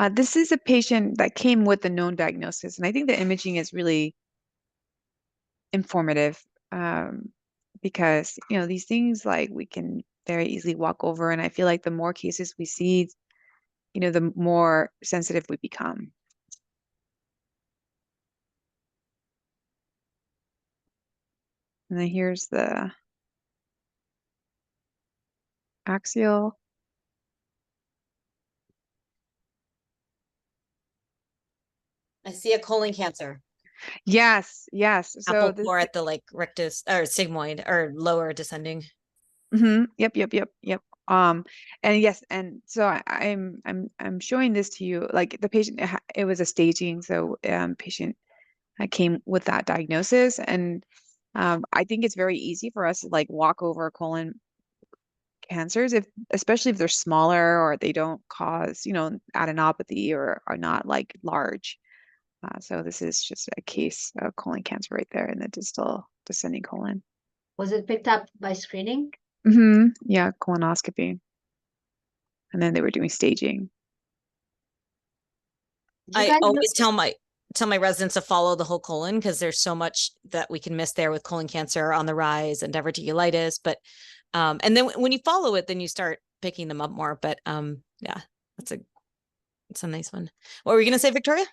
This is a patient that came with a known diagnosis, and I think the imaging is really informative because, these things like we can very easily walk over, and I feel like the more cases we see, the more sensitive we become. And then here's the axial. I see a colon cancer. Yes, yes. So Apple core at the rectus or sigmoid or lower descending. Yep. And yes, and so I'm showing this to you. Like the patient, it was a staging, so patient came with that diagnosis, and I think it's very easy for us to like walk over colon cancers, especially if they're smaller or they don't cause, adenopathy or are not like large. So this is just a case of colon cancer right there in the distal descending colon. Was it picked up by screening? Yeah, colonoscopy. And then they were doing staging. I always tell my residents to follow the whole colon because there's so much that we can miss there with colon cancer on the rise and diverticulitis. But and then when you follow it, then you start picking them up more. But yeah, it's a nice one. What were you gonna say, Victoria?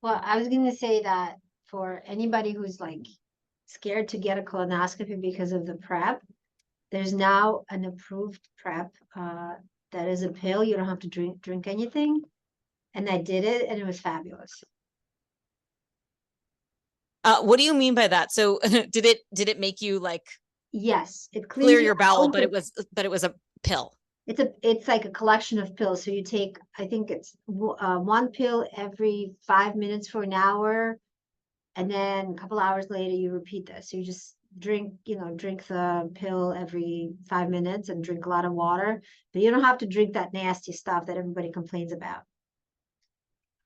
Well, I was gonna say that for anybody who's like scared to get a colonoscopy because of the prep, there's now an approved prep that is a pill. You don't have to drink anything. And I did it and it was fabulous. What do you mean by that? So did it make you like yes, it clear your bowel, but it was a pill. It's like a collection of pills. So you take, I think it's one pill every 5 minutes for an hour, and then a couple hours later you repeat this. So you just drink the pill every 5 minutes and drink a lot of water, but you don't have to drink that nasty stuff that everybody complains about.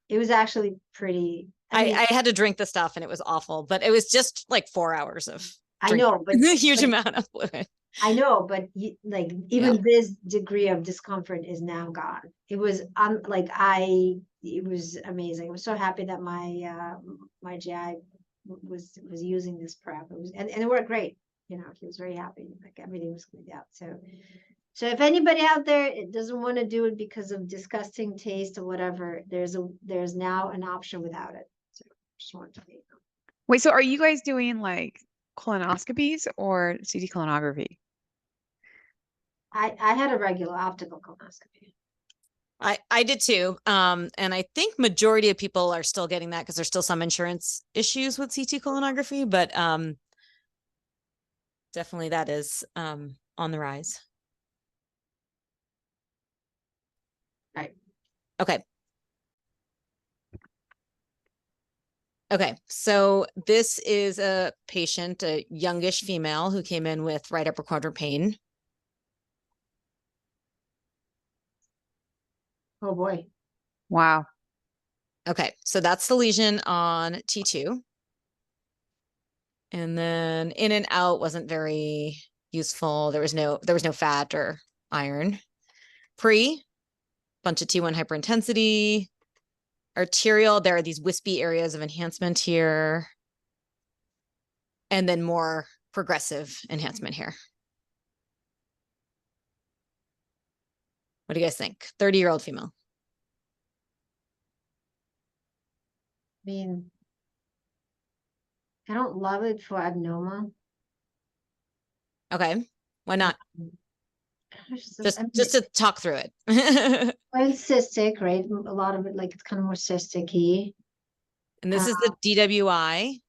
It was actually pretty. I had to drink the stuff and it was awful, but it was just like 4 hours of drinking. I know, but a huge amount of fluid. I know, but even this degree of discomfort is now gone. It was it was amazing. I was so happy that my GI was using this prep. It was and it worked great. He was very happy. Like everything was cleaned out. So if anybody out there doesn't want to do it because of disgusting taste or whatever, there's now an option without it. So just wanted to let you know. Wait, so are you guys doing like colonoscopies or CT colonography? I had a regular optical colonoscopy. I did too. And I think majority of people are still getting that because there's still some insurance issues with CT colonography, but definitely that is on the rise. Right. Okay. Okay, so this is a patient, a youngish female who came in with right upper quadrant pain. Oh boy. Wow. Okay, so that's the lesion on T2. And then in and out wasn't very useful. There was no fat or iron. Pre, bunch of T1 hyperintensity. Arterial, there are these wispy areas of enhancement here. And then more progressive enhancement here. What do you guys think? 30-year-old female. I mean, I don't love it for adenoma. Okay, why not? Just to talk through it. Well, it's cystic, right? A lot of it, like, it's kind of more cystic-y. And this is the DWI.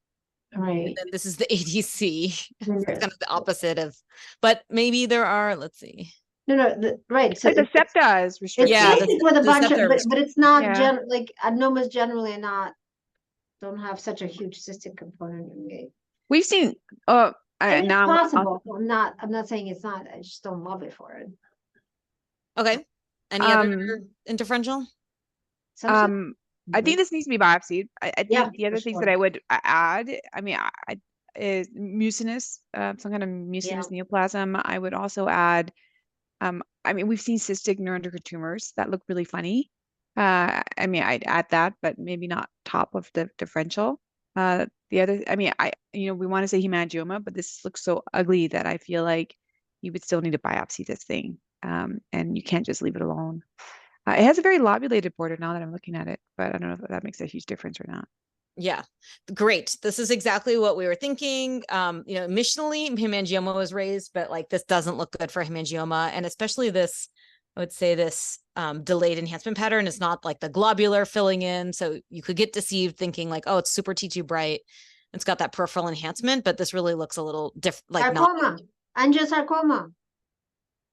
Right. And then this is the ADC. It's kind of the opposite of, but maybe there are, let's see. No, right. So the septa is restricted. Yeah, it's with a bunch of, but it's not Yeah. like adenomas generally don't have such a huge cystic component in the. We've seen it's now possible. I'm not saying it's not. I just don't love it for it. Okay. Any other interferential? I think this needs to be biopsied. I think the other things that I would add, I mean, is mucinous, some kind of mucinous neoplasm. I would also add, I mean, we've seen cystic neuroendocrine tumors that look really funny. I mean, I'd add that, but maybe not top of the differential. The other, I mean, we want to say hemangioma, but this looks so ugly that I feel like you would still need to biopsy this thing. And you can't just leave it alone. It has a very lobulated border now that I'm looking at it, but I don't know if that makes a huge difference or not. Yeah, great. This is exactly what we were thinking. Missionally, hemangioma was raised, but like this doesn't look good for hemangioma, and especially this, I would say this delayed enhancement pattern is not like the globular filling in, so you could get deceived thinking like, oh, it's super T2 bright. It's got that peripheral enhancement, but this really looks a little different, like not. Sarcoma, angiosarcoma.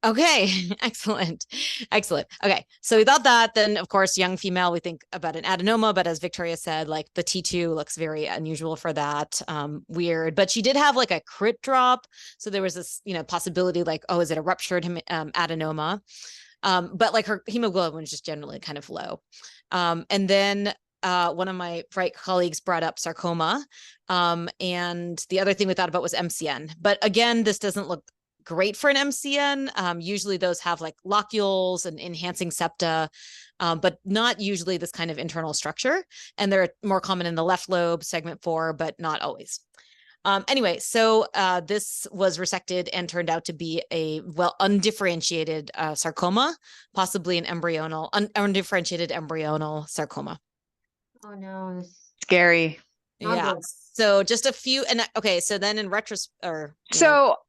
Okay, excellent. Excellent. Okay, so we thought that. Then, of course, young female, we think about an adenoma, but as Victoria said, like the T2 looks very unusual for that. Weird. But she did have like a crit drop. So there was this, possibility like, oh, is it a ruptured adenoma? But like her hemoglobin was just generally kind of low. And then one of my bright colleagues brought up sarcoma. And the other thing we thought about was MCN. But again, this doesn't look great for an MCN. Usually those have like locules and enhancing septa, but not usually this kind of internal structure. And they're more common in the left lobe, segment 4, but not always. Anyway, so this was resected and turned out to be a undifferentiated sarcoma, possibly an undifferentiated embryonal sarcoma. Oh no. Scary. Yeah. So just a few, and okay. So then in retrospect,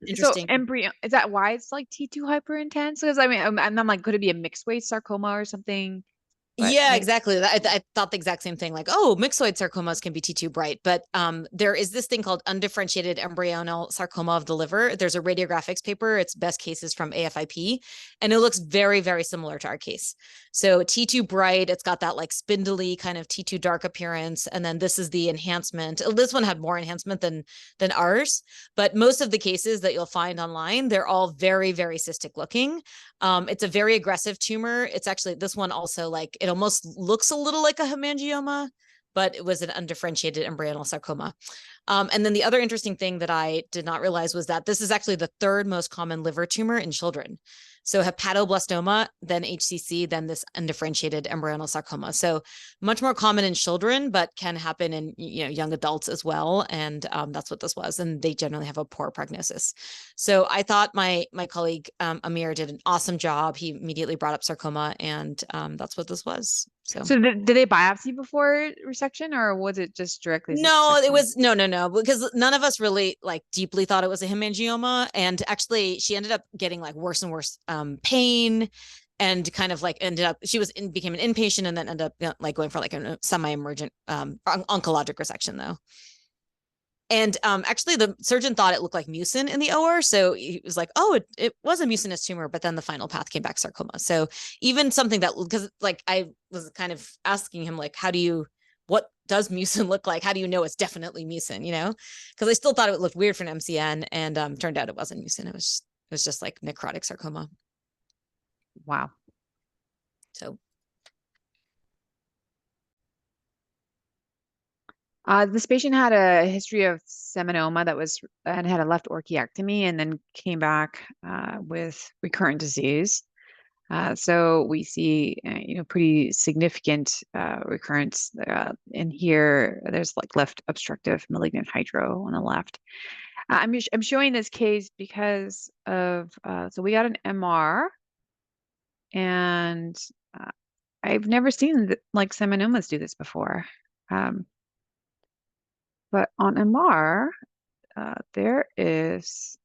interesting. So embryo, is that why it's like T2 hyperintense? Because I mean, I'm like, could it be a mixed weight sarcoma or something? Yeah, exactly. I thought the exact same thing. Like, oh, myxoid sarcomas can be T2 bright, but there is this thing called undifferentiated embryonal sarcoma of the liver. There's a radiographics paper. It's best cases from AFIP, and it looks very, very similar to our case. So T2 bright, it's got that like spindly kind of T2 dark appearance, and then this is the enhancement. This one had more enhancement than ours, but most of the cases that you'll find online, they're all very, very cystic looking. It's a very aggressive tumor. It's actually this one also like it almost looks a little like a hemangioma, but it was an undifferentiated embryonal sarcoma. And then the other interesting thing that I did not realize was that this is actually the third most common liver tumor in children. So hepatoblastoma, then HCC, then this undifferentiated embryonal sarcoma. So much more common in children, but can happen in young adults as well. And that's what this was. And they generally have a poor prognosis. So I thought my colleague Amir did an awesome job. He immediately brought up sarcoma, and that's what this was. So did they biopsy before resection, or was it just directly? No, it was no, because none of us really like deeply thought it was a hemangioma. And actually she ended up getting like worse and worse pain, and kind of like became an inpatient, and then ended up like going for like a semi-emergent oncologic resection though. And actually the surgeon thought it looked like mucin in the OR. So he was like, oh, it was a mucinous tumor, but then the final path came back sarcoma. So even something that, because like I was kind of asking him like, what does mucin look like? How do you know it's definitely mucin, Because I still thought it looked weird for an MCN, and turned out it wasn't mucin. It was just like necrotic sarcoma. Wow. So this patient had a history of seminoma and had a left orchiectomy, and then came back with recurrent disease. So we see, pretty significant recurrence in here. There's like left obstructive malignant hydro on the left. I'm showing this case because of so we got an MR, and I've never seen like seminomas do this before. But on MR, there is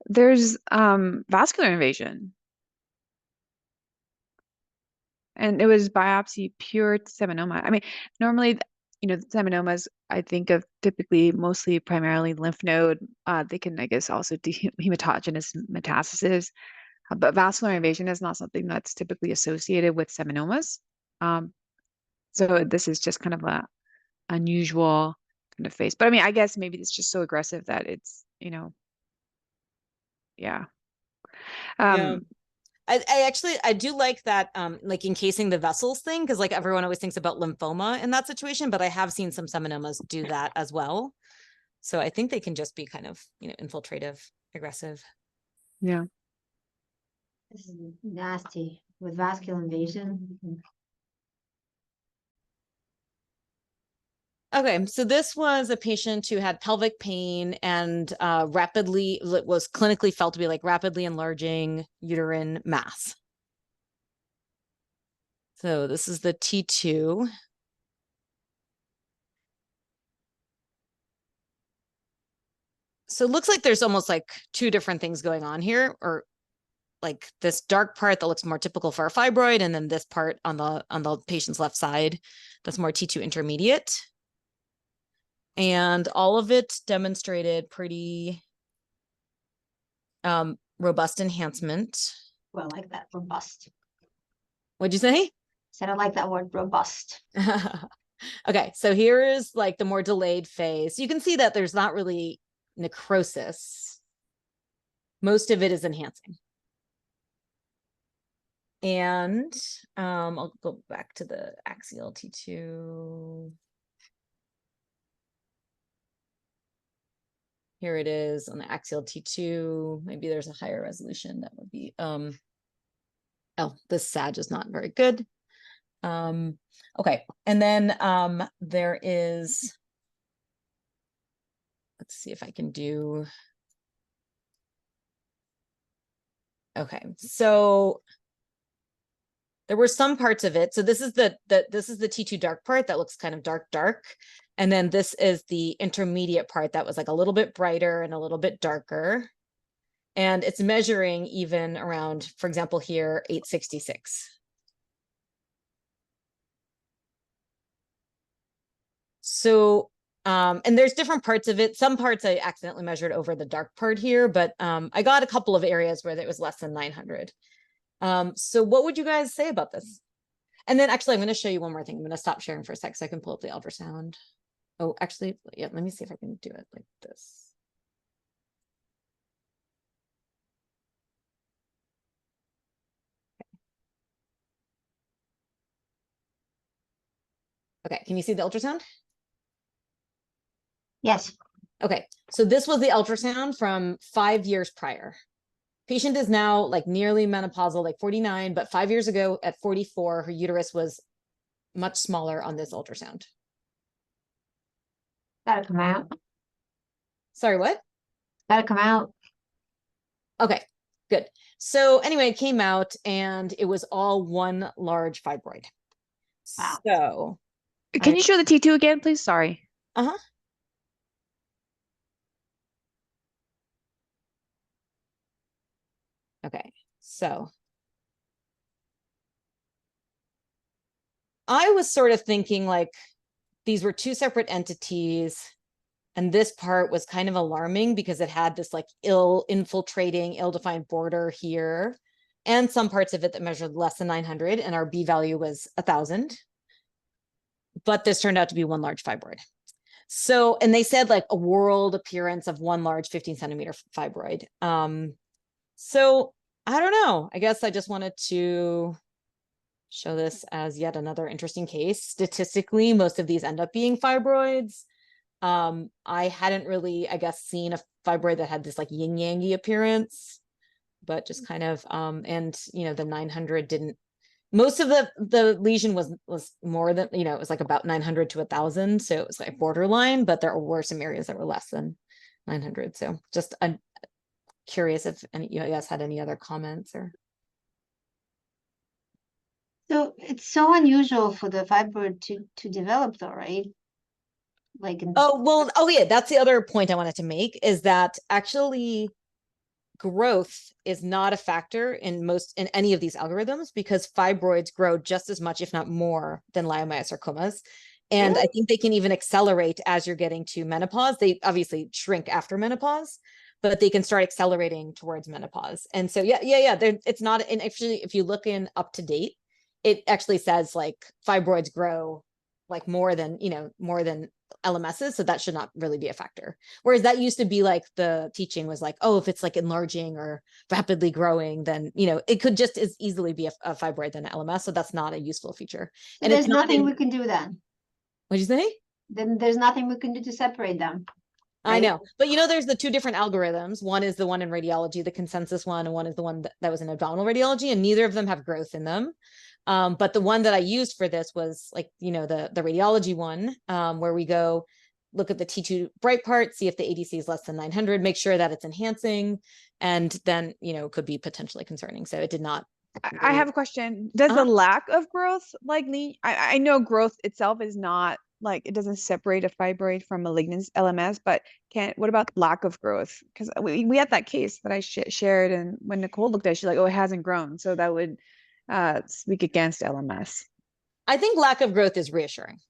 vascular invasion. And it was biopsy pure seminoma. I mean, normally, seminomas I think of typically mostly primarily lymph node. They can, I guess, also do hematogenous metastasis. But vascular invasion is not something that's typically associated with seminomas. So this is just kind of a unusual kind of phase. But I mean, I guess maybe it's just so aggressive that it's, yeah. yeah. I do like that, like encasing the vessels thing, because like everyone always thinks about lymphoma in that situation, but I have seen some seminomas do that as well. So I think they can just be kind of, infiltrative, aggressive. Yeah. This is nasty with vascular invasion. Okay, so this was a patient who had pelvic pain and was clinically felt to be like rapidly enlarging uterine mass. So this is the T2. So it looks like there's almost like two different things going on here, or like this dark part that looks more typical for a fibroid, and then this part on the patient's left side that's more T2 intermediate. And all of it demonstrated pretty robust enhancement. Well, I like that, robust. What'd you say? Said I like that word, robust. Okay, so here is like the more delayed phase. You can see that there's not really necrosis. Most of it is enhancing. And I'll go back to the axial T2. Here it is on the axial T2. Maybe there's a higher resolution that would be, oh, this SAG is not very good. Okay, and then there is, let's see if I can do, okay, so there were some parts of it. So this is the T2 dark part that looks kind of dark. And then this is the intermediate part that was like a little bit brighter and a little bit darker. And it's measuring even around, for example, here, 866. So, and there's different parts of it. Some parts I accidentally measured over the dark part here, but I got a couple of areas where it was less than 900. So what would you guys say about this? And then actually, I'm going to show you one more thing. I'm going to stop sharing for a sec so I can pull up the ultrasound. Oh, actually, yeah, let me see if I can do it like this. Okay, can you see the ultrasound? Yes. Okay, so this was the ultrasound from 5 years prior. Patient is now like nearly menopausal, like 49, but 5 years ago at 44, her uterus was much smaller on this ultrasound. Gotta come out. Sorry, what? Gotta come out. Okay, good. So anyway, it came out and it was all one large fibroid. Wow. So Can you show the T2 again, please? Sorry. Uh-huh. Okay, so I was sort of thinking like these were two separate entities, and this part was kind of alarming because it had this like infiltrating, ill-defined border here, and some parts of it that measured less than 900, and our B value was 1,000. But this turned out to be one large fibroid. So, and they said like a world appearance of one large 15 centimeter fibroid. So I don't know. I guess I just wanted to show this as yet another interesting case. Statistically, most of these end up being fibroids. I hadn't really, I guess, seen a fibroid that had this like yin-yangy appearance, but just kind of, and the 900 didn't. Most of the lesion was more than, it was like about 900 to 1,000, so it was like borderline, but there were some areas that were less than 900. So just I'm curious if any you guys had any other comments or. So it's so unusual for the fibroid to develop though, right? Like Yeah, that's the other point I wanted to make, is that actually growth is not a factor in any of these algorithms, because fibroids grow just as much, if not more, than leiomyosarcomas. And I think they can even accelerate as you're getting to menopause. They obviously shrink after menopause, but they can start accelerating towards menopause. And so, yeah. It's not, and actually, if you look in up to date, it actually says like fibroids grow like more than LMSs, so that should not really be a factor. Whereas that used to be like the teaching was like, oh, if it's like enlarging or rapidly growing, then it could just as easily be a fibroid than an LMS. So that's not a useful feature. So And there's it's not nothing we can do then. What'd you say? Then there's nothing we can do to separate them. I know, but there's the two different algorithms. One is the one in radiology, the consensus one, and one is the one that was in abdominal radiology, and neither of them have growth in them. But the one that I used for this was like, the radiology one, where we go look at the T2 bright part, see if the ADC is less than 900, make sure that it's enhancing, and then, it could be potentially concerning. So it did not. I have a question. Does the lack of growth likely, I know growth itself is not like, it doesn't separate a fibroid from malignant LMS, but what about lack of growth? Because we had that case that I shared, and when Nicole looked at it, she's like, oh, it hasn't grown. So that would speak against LMS. I think lack of growth is reassuring,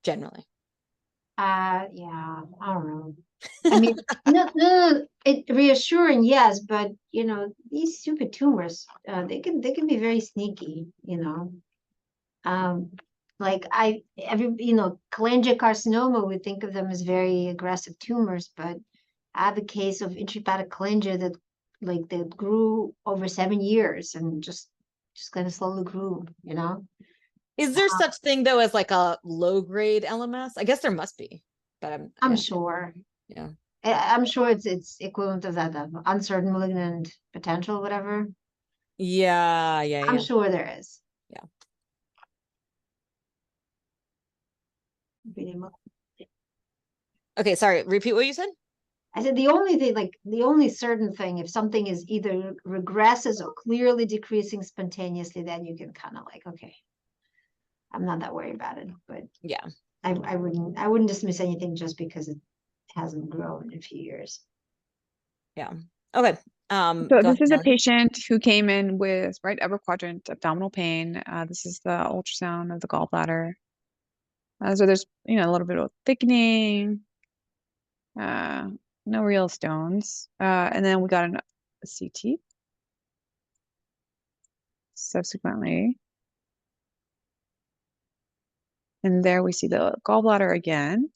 generally. Yeah, I don't know. I mean, no, it reassuring, yes, but these stupid tumors, they can be very sneaky, like cholangiocarcinoma, we think of them as very aggressive tumors, but I have a case of intrahepatic cholangio that grew over 7 years and just kind of slowly grew, Is there such thing though as like a low grade LMS? I guess there must be, but I'm sure. Yeah. I'm sure it's equivalent of that, of uncertain malignant potential, whatever. Yeah. I'm sure there is. Yeah. Okay, sorry, repeat what you said. I said the only thing, like the only certain thing, if something is either regresses or clearly decreasing spontaneously, then you can kind of like, okay, I'm not that worried about it. But yeah, I wouldn't dismiss anything just because it hasn't grown in a few years. Yeah. Okay. So this is a patient who came in with right upper quadrant abdominal pain. This is the ultrasound of the gallbladder. So there's a little bit of thickening. No real stones. And then we got a CT subsequently. And there we see the gallbladder again.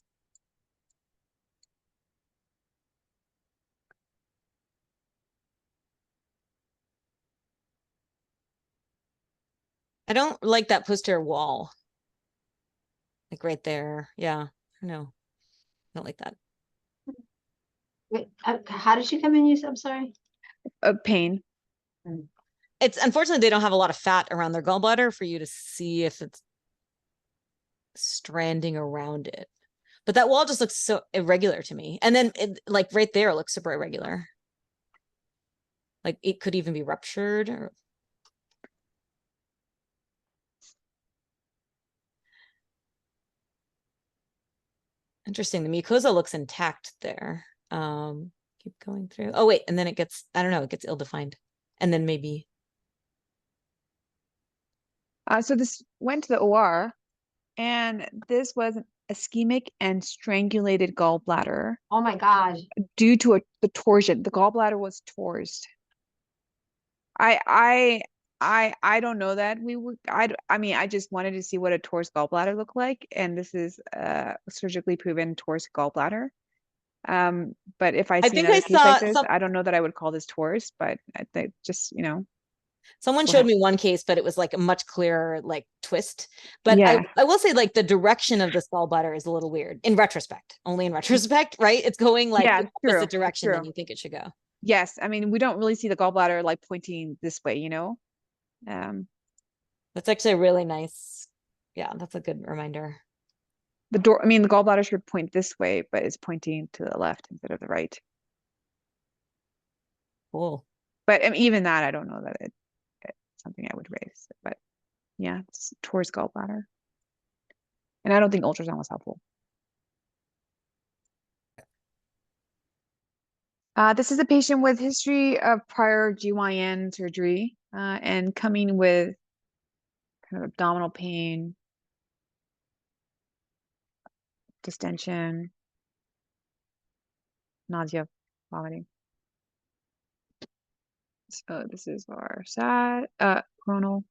I don't like that posterior wall. Like right there. Yeah. No, I don't like that. Wait, how did she come in? I'm sorry. Pain. It's unfortunately they don't have a lot of fat around their gallbladder for you to see if it's stranding around it. But that wall just looks so irregular to me. And then like right there it looks super irregular. Like it could even be ruptured or... Interesting. The mucosa looks intact there. Keep going through. Oh, wait. And then it gets, I don't know, it gets ill-defined. And then maybe. So this went to the OR, and this was an ischemic and strangulated gallbladder. Oh my gosh. Due to the torsion. The gallbladder was torsed. I don't know that we would. I mean, I just wanted to see what a torsed gallbladder looked like, and this is surgically proven torsed gallbladder. But if I see another case like this, I don't know that I would call this torsed, but I think just someone showed me one case, but it was like a much clearer like twist. But yeah. I will say like the direction of this gallbladder is a little weird in retrospect, only in retrospect, right? It's going like the opposite direction than you think it should go. Yes, I mean we don't really see the gallbladder like pointing this way, That's actually a really nice. Yeah, that's a good reminder. The gallbladder should point this way, but it's pointing to the left instead of the right. Cool. But even that, I don't know that it's something I would raise. But yeah, it's towards gallbladder. And I don't think ultrasound was helpful. This is a patient with history of prior GYN surgery and coming with kind of abdominal pain, distension, nausea, vomiting. So this is our SAT, coronal.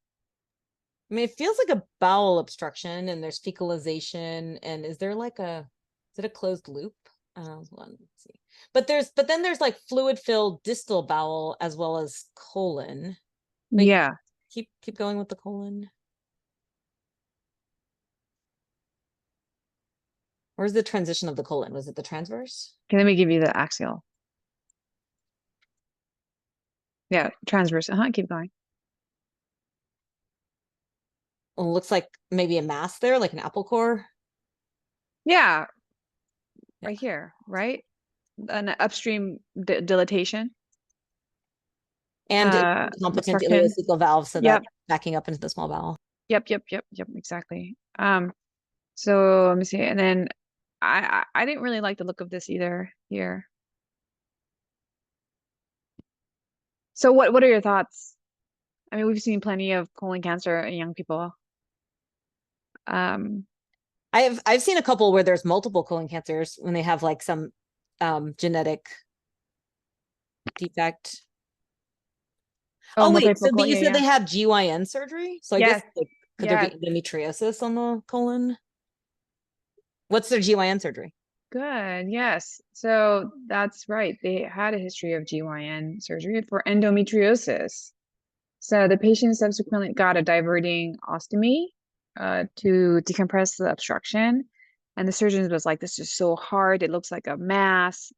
I mean, it feels like a bowel obstruction, and there's fecalization, and is it a closed loop? Hold on, let's see. But then there's like fluid-filled distal bowel as well as colon. Wait, Yeah. keep going with the colon. Where's the transition of the colon? Was it the transverse? Okay, let me give you the axial. Yeah, transverse. Keep going. Well, it looks like maybe a mass there, like an apple core. Yeah, Yeah. right here, right? An upstream dilatation. And competent Obstruction. ileocecal valve, so Yep. that backing up into the small bowel. Yep, exactly. So let me see. And then I didn't really like the look of this either here. So what are your thoughts? I mean, we've seen plenty of colon cancer in young people. I've seen a couple where there's multiple colon cancers when they have like some genetic defect. Oh wait, so Multifocal. but you said Yeah. they had GYN surgery? So I Yes. guess like, could there Yes. be endometriosis on the colon? What's their GYN surgery? Good. Yes. So that's right. They had a history of GYN surgery for endometriosis. So the patient subsequently got a diverting ostomy to decompress the obstruction. And the surgeon was like, this is so hard. It looks like a mass.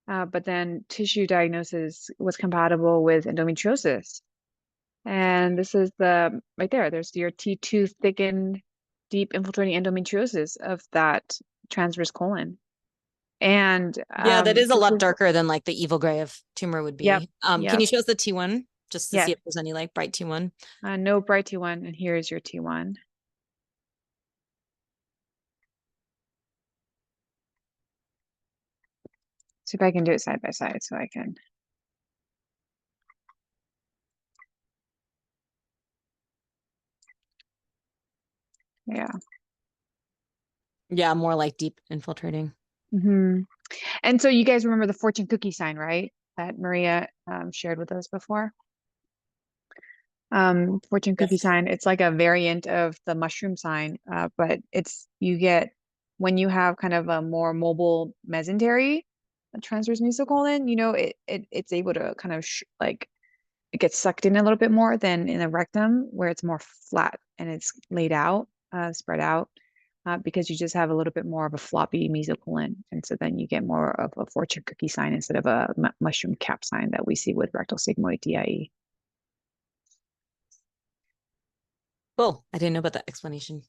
But then tissue diagnosis was compatible with endometriosis. And this is the right there. There's your T2 thickened, deep infiltrating endometriosis of that transverse colon. And Yeah, that is a this lot is, darker than like the evil gray of tumor would yep, be. Can yep, you show us the T1 just to see yes. if there's any like bright T1? No bright T1, and here is your T1. See if I can do it side by side so I can. Yeah. Yeah, more like deep infiltrating. Mm-hmm. And so you guys remember the fortune cookie sign, right? That Maria shared with us before. Fortune cookie Yes. sign. It's like a variant of the mushroom sign, but you get when you have kind of a more mobile mesentery, a transverse mesocolon, it's able to kind of like it gets sucked in a little bit more than in the rectum where it's more flat and it's laid out, spread out, because you just have a little bit more of a floppy mesocolon, and so then you get more of a fortune cookie sign instead of a mushroom cap sign that we see with rectal sigmoid DIE. Cool. I didn't know about that explanation.